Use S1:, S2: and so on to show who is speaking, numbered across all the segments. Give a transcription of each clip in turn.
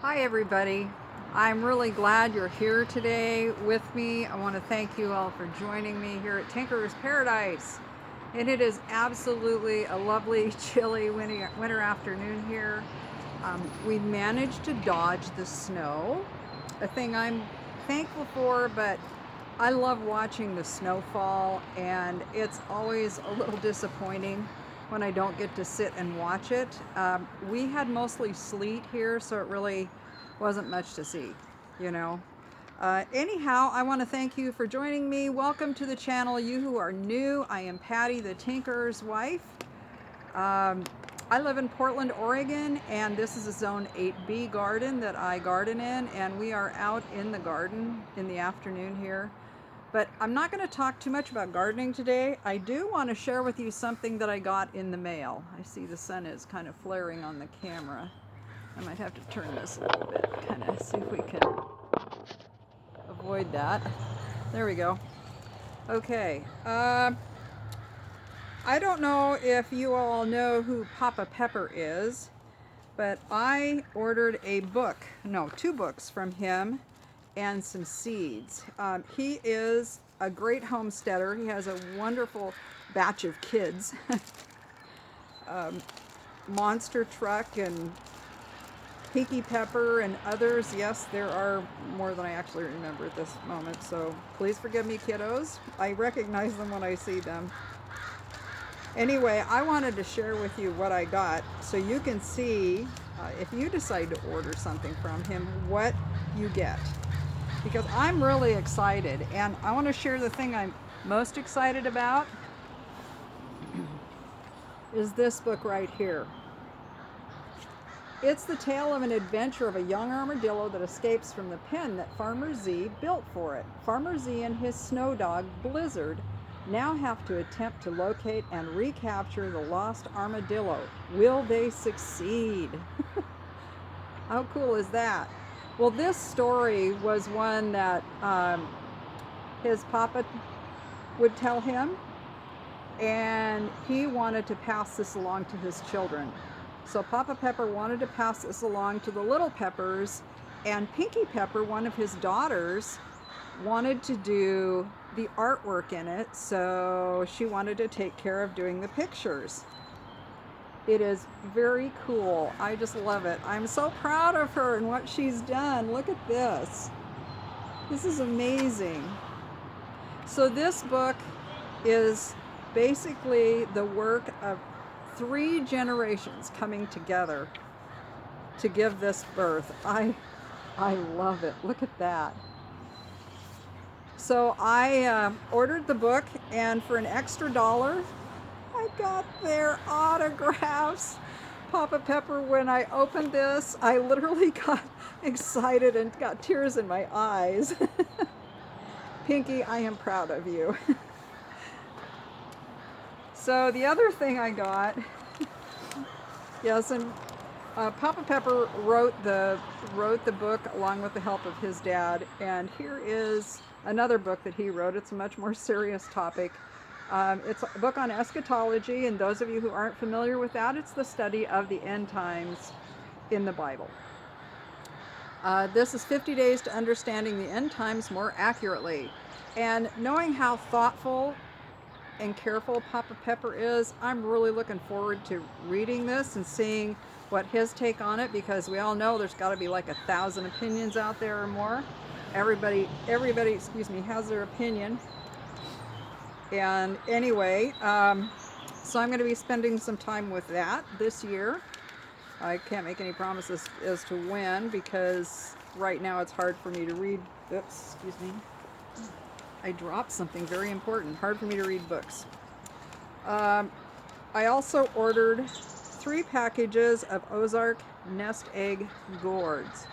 S1: Hi everybody. I'm really glad you're here today with me. I want to thank you all for joining me here at Tinker's Paradise. And it is absolutely a lovely, chilly winter afternoon here. We managed to dodge the snow, a thing I'm thankful for, but I love watching the snowfall, and it's always a little disappointing when I don't get to sit and watch it. We had mostly sleet here, so it really wasn't much to see, you know. Anyhow, I want to thank you for joining me. Welcome to the channel, you who are new. I am Patty, the Tinker's wife. Um, I live in Portland, Oregon, and this is a Zone 8B garden that I garden in, and we are out in the garden in the afternoon here. But I'm not going to talk too much about gardening today. I do want to share with you something that I got in the mail. I see the sun is kind of flaring on the camera. I might have to turn this a little bit, kind of see if we can avoid that. There we go. Okay. I don't know if you all know who Papa Pepper is, but I ordered a book, no, two books from him and some seeds. He is a great homesteader. He has a wonderful batch of kids. Monster Truck and Pinky Pepper and others. Yes, there are more than I actually remember at this moment, so please forgive me, kiddos. I recognize them when I see them. Anyway, I wanted to share with you what I got so you can see, if you decide to order something from him, what you get. Because I'm really excited, and I want to share the thing I'm most excited about is this book right here. It's the tale of an adventure of a young armadillo that escapes from the pen that Farmer Z built for it. Farmer Z and his snow dog, Blizzard, now have to attempt to locate and recapture the lost armadillo. Will they succeed? How cool is that? Well, this story was one that his papa would tell him, and he wanted to pass this along to his children. So Papa Pepper wanted to pass this along to the little Peppers, and Pinky Pepper, one of his daughters, wanted to do the artwork in it, so she wanted to take care of doing the pictures. It is very cool. I just love it. I'm so proud of her and what she's done. Look at this. This is amazing. So this book is basically the work of 3 generations coming together to give this birth. I love it. Look at that. So I ordered the book, and for an extra $1, I got their autographs. Papa Pepper, when I opened this, I literally got excited and got tears in my eyes. Pinky, I am proud of you. So the other thing I got, yes, and Papa Pepper wrote the book along with the help of his dad, and here is another book that he wrote. It's a much more serious topic. It's a book on eschatology, and those of you who aren't familiar with that, it's the study of the end times in the Bible. This is 50 Days to Understanding the End Times More Accurately. And knowing how thoughtful and careful Papa Pepper is, I'm really looking forward to reading this and seeing what his take on it, because we all know there's got to be like 1,000 opinions out there or more. Everybody, excuse me, has their opinion. And anyway, so I'm going to be spending some time with that this year. I can't make any promises as to when, because right now it's hard for me to read. Oops, excuse me. I dropped something very important. Hard for me to read books. I also ordered 3 packages of Ozark nest egg gourds.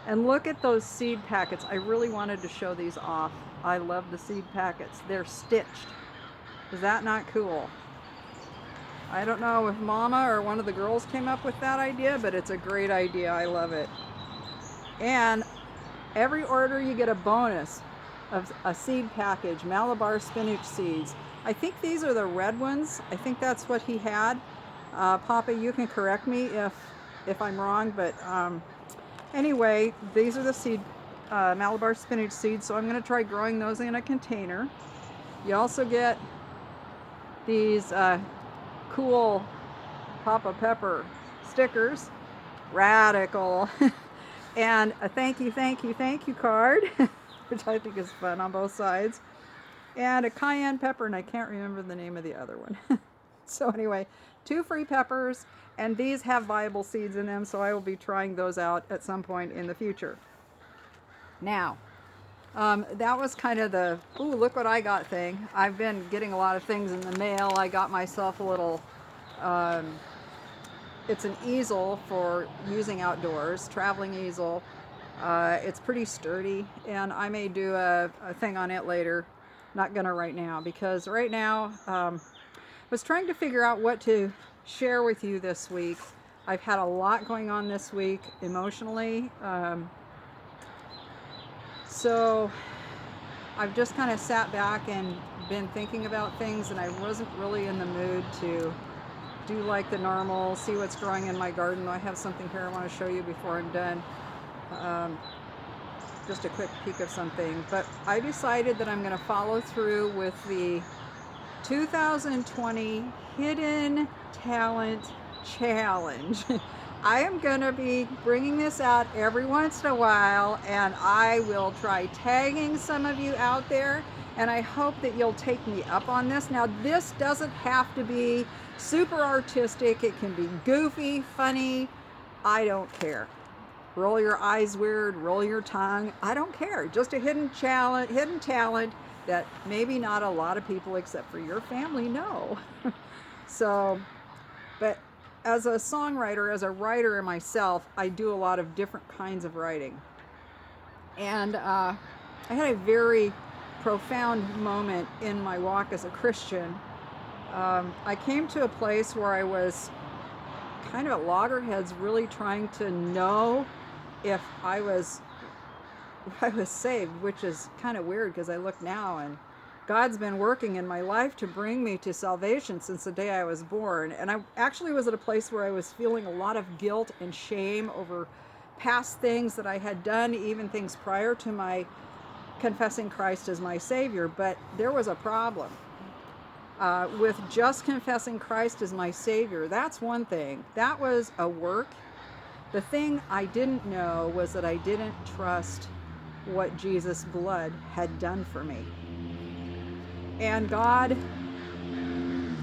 S1: And look at those seed packets. I really wanted to show these off. I love the seed packets. They're stitched. Is that not cool? I don't know if Mama or one of the girls came up with that idea, but it's a great idea. I love it. And every order you get a bonus of a seed package, Malabar spinach seeds. I think these are the red ones. I think that's what he had. Papa, you can correct me if I'm wrong, but anyway, these are the seed, Malabar spinach seeds, so I'm going to try growing those in a container. You also get these cool Papa Pepper stickers, radical, and a thank you card, which I think is fun on both sides, and a cayenne pepper, and I can't remember the name of the other one. So anyway, 2 free peppers, and these have viable seeds in them, so I will be trying those out at some point in the future. Now, that was kind of the, ooh, look what I got thing. I've been getting a lot of things in the mail. I got myself a little, it's an easel for using outdoors, traveling easel. It's pretty sturdy, and I may do a thing on it later. Not gonna right now, because right now, was trying to figure out what to share with you this week. I've had a lot going on this week emotionally. So I've just kind of sat back and been thinking about things, and I wasn't really in the mood to do like the normal, see what's growing in my garden. I have something here I want to show you before I'm done. Just a quick peek of something. But I decided that I'm going to follow through with the 2020 Hidden Talent Challenge. I am going to be bringing this out every once in a while, and I will try tagging some of you out there, and I hope that you'll take me up on this. Now, this doesn't have to be super artistic. It can be goofy, funny. I don't care. Roll your eyes weird, roll your tongue. I don't care. Just a hidden talent that maybe not a lot of people except for your family know. So, but as a songwriter, as a writer myself, I do a lot of different kinds of writing. And I had a very profound moment in my walk as a Christian. I came to a place where I was kind of at loggerheads, really trying to know if I was saved, which is kind of weird because I look now and God's been working in my life to bring me to salvation since the day I was born. And I actually was at a place where I was feeling a lot of guilt and shame over past things that I had done, even things prior to my confessing Christ as my Savior. But there was a problem with just confessing Christ as my Savior. That's one thing. That was a work. The thing I didn't know was that I didn't trust what Jesus' blood had done for me. And God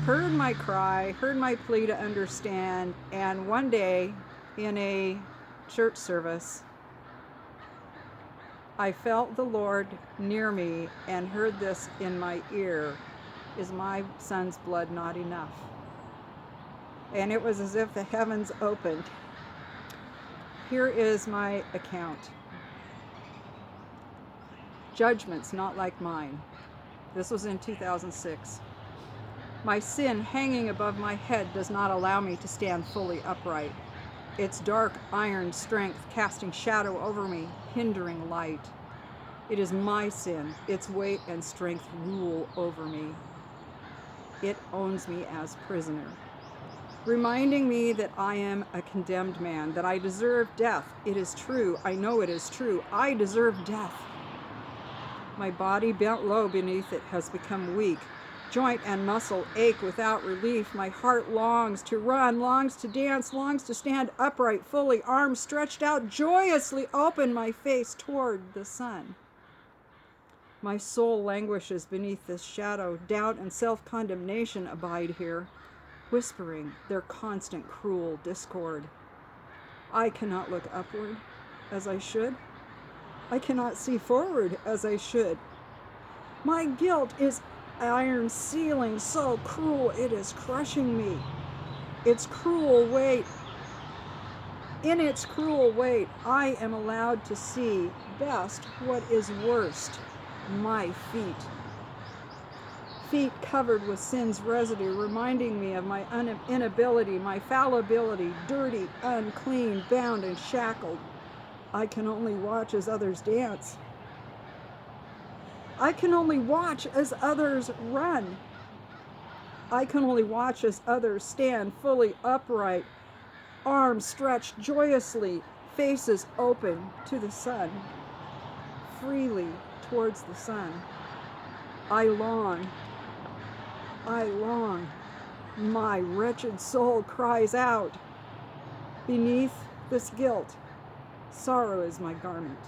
S1: heard my cry, heard my plea to understand, and one day in a church service, I felt the Lord near me and heard this in my ear: is my son's blood not enough? And it was as if the heavens opened. Here is my account. Judgments not like mine. This was in 2006. My sin hanging above my head does not allow me to stand fully upright. Its dark iron strength casting shadow over me, hindering light. It is my sin, its weight and strength rule over me. It owns me as prisoner, reminding me that I am a condemned man, that I deserve death. It is true, I know it is true, I deserve death. My body bent low beneath it has become weak. Joint and muscle ache without relief. My heart longs to run, longs to dance, longs to stand upright fully, arms stretched out, joyously open, my face toward the sun. My soul languishes beneath this shadow. Doubt and self-condemnation abide here, whispering their constant cruel discord. I cannot look upward as I should. I cannot see forward as I should. My guilt is iron ceiling, so cruel it is crushing me. Its cruel weight, in its cruel weight, I am allowed to see best what is worst, my feet. Feet covered with sin's residue, reminding me of my inability, my fallibility, dirty, unclean, bound and shackled. I can only watch as others dance. I can only watch as others run. I can only watch as others stand fully upright. arms stretched joyously, faces open to the sun, freely towards the sun. I long, my wretched soul cries out. Beneath this guilt, sorrow is my garment,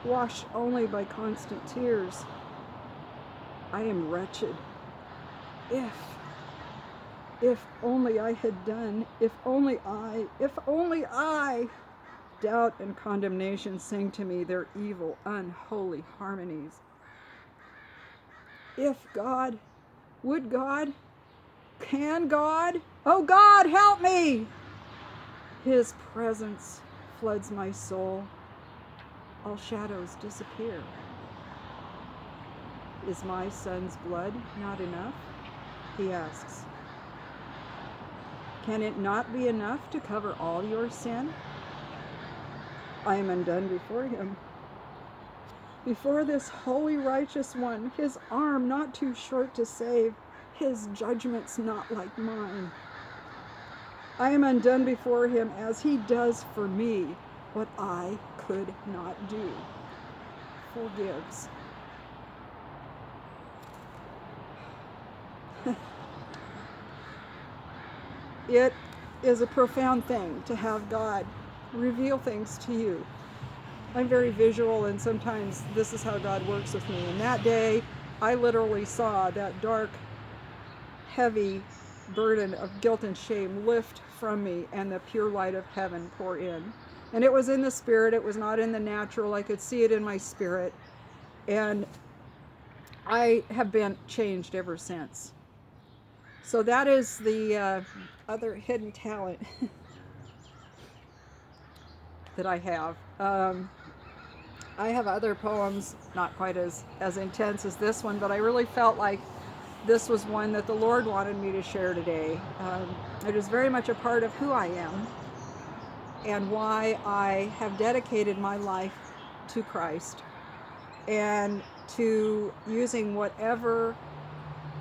S1: washed only by constant tears. I am wretched. If only I had done, if only I, doubt and condemnation sing to me their evil, unholy harmonies. If God, would God, can God, oh God, help me! His presence floods my soul. All shadows disappear. Is my son's blood not enough? He asks. Can it not be enough to cover all your sin? I am undone before him. Before this holy righteous one, his arm not too short to save, his judgments not like mine. I am undone before him as he does for me what I could not do. Forgives. It is a profound thing to have God reveal things to you. I'm very visual, and sometimes this is how God works with me. And that day, I literally saw that dark, heavy burden of guilt and shame lift from me, and the pure light of heaven pour in. And it was in the spirit, it was not in the natural. I could see it in my spirit. And I have been changed ever since. So that is the other hidden talent that I have. I have other poems, not quite as intense as this one, but I really felt like this was one that the Lord wanted me to share today. It is very much a part of who I am and why I have dedicated my life to Christ and to using whatever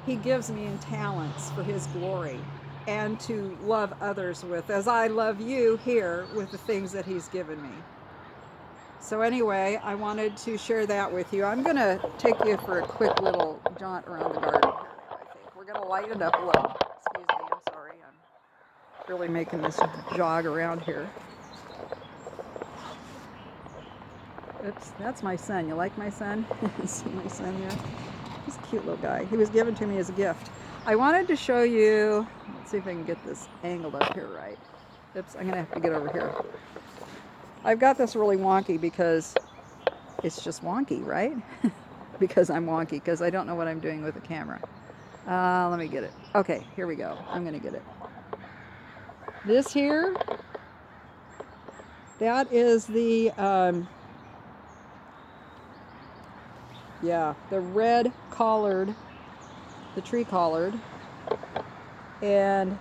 S1: He gives me in talents for His glory, and to love others with, as I love you here with the things that He's given me. So anyway, I wanted to share that with you. I'm going to take you for a quick little jaunt around the garden here now, I think. We're going to light it up a little. Excuse me, I'm sorry. I'm really making this jog around here. Oops, that's my son. You like my son? See my son there? He's a cute little guy. He was given to me as a gift. I wanted to show you, let's see if I can get this angled up here right. Oops, I'm going to have to get over here. I've got this really wonky because it's just wonky, right? Because I'm wonky, because I don't know what I'm doing with the camera. Let me get it. Okay, here we go. I'm going to get it. This here, that is the, the red collard, the tree collard. And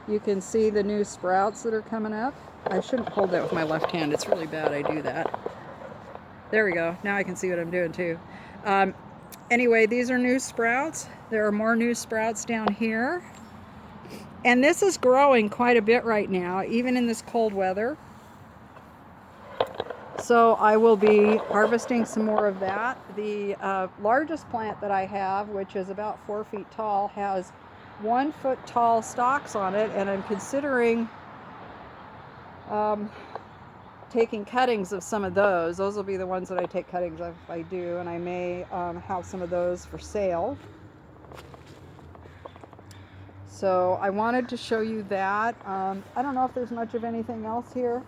S1: you can see the new sprouts that are coming up. I shouldn't hold that with my left hand. It's really bad I do that. There we go. Now I can see what I'm doing too. Anyway, these are new sprouts. There are more new sprouts down here. And this is growing quite a bit right now, even in this cold weather. So I will be harvesting some more of that. The largest plant that I have, which is about 4 feet tall, has 1 foot tall stalks on it, and I'm considering taking cuttings of some of those. Those will be the ones that I take cuttings of if I do, and I may have some of those for sale. So I wanted to show you that. I don't know if there's much of anything else here.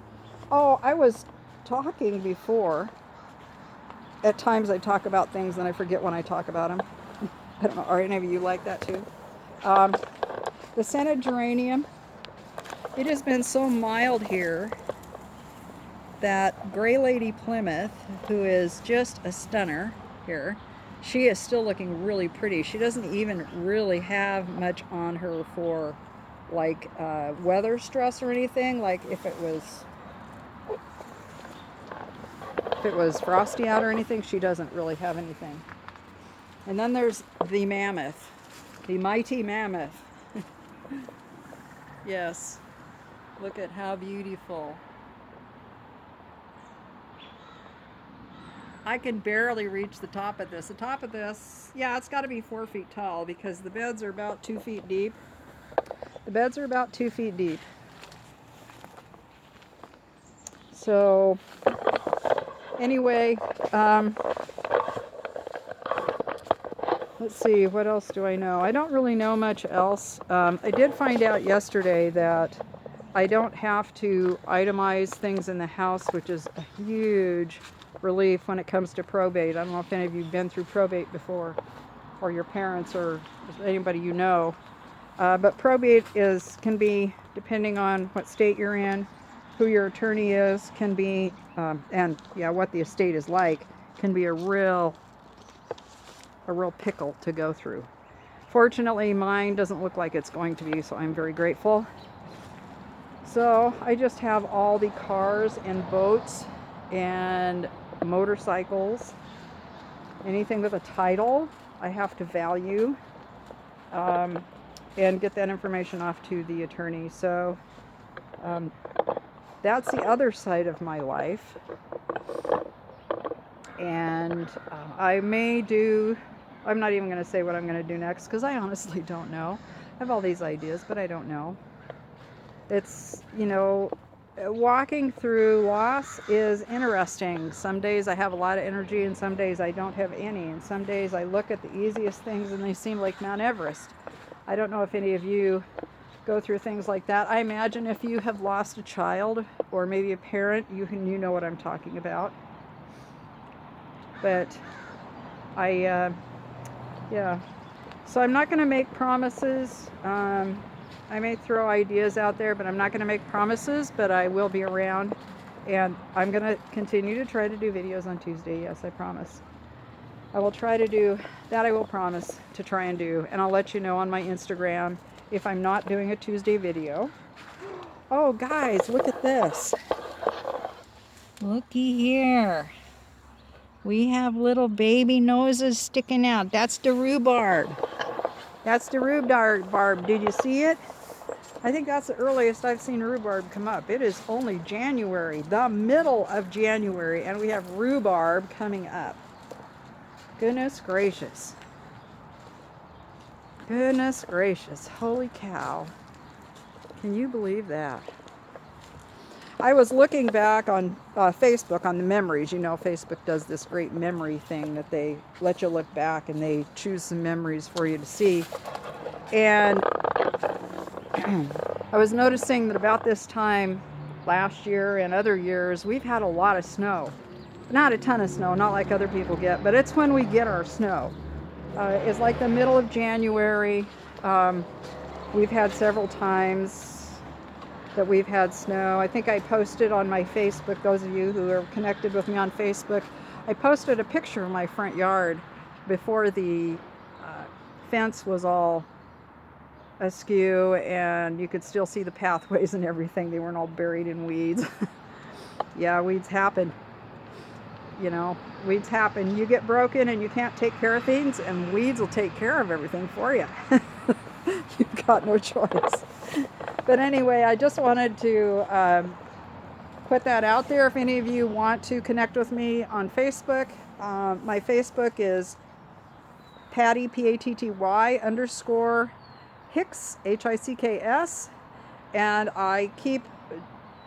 S1: Oh, I was talking before. At times I talk about things and I forget when I talk about them. I don't know, are any of you like that too? The scented geranium, it has been so mild here that Gray Lady Plymouth, who is just a stunner here, she is still looking really pretty. She doesn't even really have much on her for like weather stress or anything. Like if it was frosty out or anything, she doesn't really have anything. And then there's the mammoth, the mighty mammoth. Yes. Look at how beautiful. I can barely reach the top of this. The top of this, yeah, it's got to be 4 feet tall because the beds are about 2 feet deep. The beds are about 2 feet deep. So, anyway, let's see, what else do I know? I don't really know much else. I did find out yesterday that I don't have to itemize things in the house, which is a huge relief when it comes to probate. I don't know if any of you have been through probate before, or your parents, or anybody you know. But probate can be, depending on what state you're in, who your attorney is, can be, and yeah, what the estate is like, can be a real pickle to go through. Fortunately, mine doesn't look like it's going to be, so I'm very grateful. So I just have all the cars and boats and motorcycles, anything with a title I have to value, and get that information off to the attorney. So that's the other side of my life. And I'm not even going to say what I'm going to do next because I honestly don't know. I have all these ideas, but I don't know. It's, walking through loss is interesting. Some days I have a lot of energy and some days I don't have any. And some days I look at the easiest things and they seem like Mount Everest. I don't know if any of you go through things like that. I imagine if you have lost a child or maybe a parent, you know what I'm talking about. But yeah. So I'm not going to make promises. I may throw ideas out there, but I'm not going to make promises, but I will be around. And I'm going to continue to try to do videos on Tuesday. Yes, I promise. I will try to do that. I will promise to try and do. And I'll let you know on my Instagram if I'm not doing a Tuesday video. Oh, guys, look at this. Looky here. We have little baby noses sticking out. That's the rhubarb. That's the rhubarb. Did you see it? I think that's the earliest I've seen rhubarb come up. It is only January, the middle of January, and we have rhubarb coming up. Goodness gracious. Goodness gracious. Holy cow. Can you believe that? I was looking back on Facebook on the memories. Facebook does this great memory thing that they let you look back and they choose some memories for you to see. And I was noticing that about this time last year and other years, we've had a lot of snow. Not a ton of snow, not like other people get, but it's when we get our snow. It's like the middle of January. We've had several times that we've had snow. I think I posted on my Facebook, those of you who are connected with me on Facebook, I posted a picture of my front yard before the fence was all askew and you could still see the pathways and everything. They weren't all buried in weeds. Yeah, weeds happen. Weeds happen. You get broken and you can't take care of things, and weeds will take care of everything for you. You've got no choice. But anyway, I just wanted to put that out there. If any of you want to connect with me on Facebook, my Facebook is Patty, Patty _ Hicks, Hicks, and I keep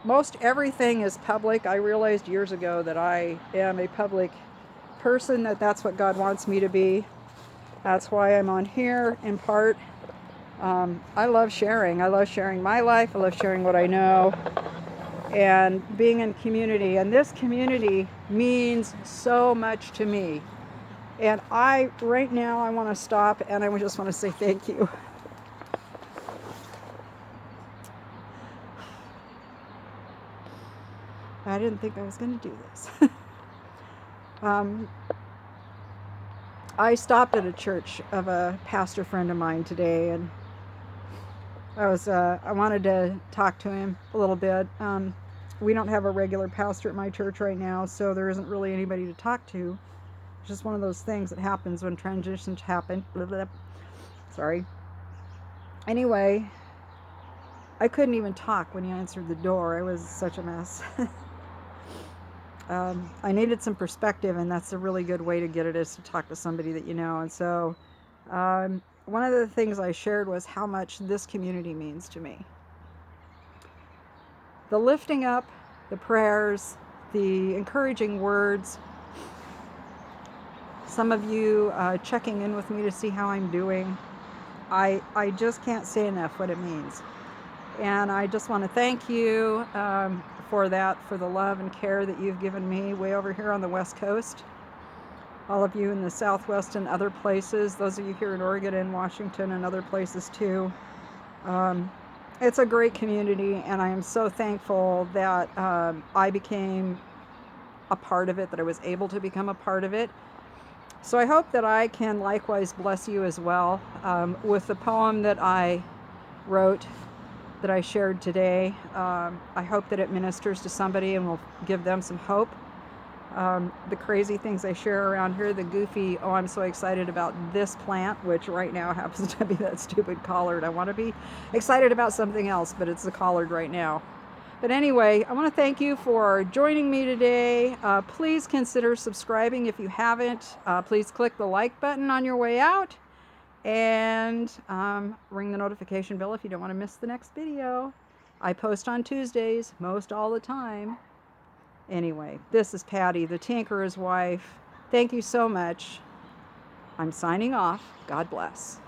S1: most everything is public. I realized years ago that I am a public person, that's what God wants me to be. That's why I'm on here in part. I love sharing. I love sharing my life. I love sharing what I know and being in community. And this community means so much to me. And right now, I want to stop and I just want to say thank you. I didn't think I was going to do this. I stopped at a church of a pastor friend of mine today, and I wanted to talk to him a little bit. We don't have a regular pastor at my church right now, so there isn't really anybody to talk to. It's just one of those things that happens when transitions happen. Blah, blah, blah. Sorry. Anyway, I couldn't even talk when you answered the door. I was such a mess. I needed some perspective, and that's a really good way to get it, is to talk to somebody that you know. And so one of the things I shared was how much this community means to me. The lifting up, the prayers, the encouraging words, some of you checking in with me to see how I'm doing. I just can't say enough what it means. And I just want to thank you for that, for the love and care that you've given me way over here on the West Coast. All of you in the Southwest and other places, those of you here in Oregon and Washington and other places too. It's a great community, and I am so thankful that I became a part of it, that I was able to become a part of it. So I hope that I can likewise bless you as well with the poem that I wrote, that I shared today. I hope that it ministers to somebody and will give them some hope. The crazy things I share around here, the goofy, oh, I'm so excited about this plant, which right now happens to be that stupid collard. I want to be excited about something else, but it's the collard right now. But anyway, I want to thank you for joining me today. Please consider subscribing if you haven't. Please click the like button on your way out, and ring the notification bell if you don't want to miss the next video. I post on Tuesdays most all the time. Anyway, this is Patty, the Tinkerer's wife. Thank you so much. I'm signing off. God bless.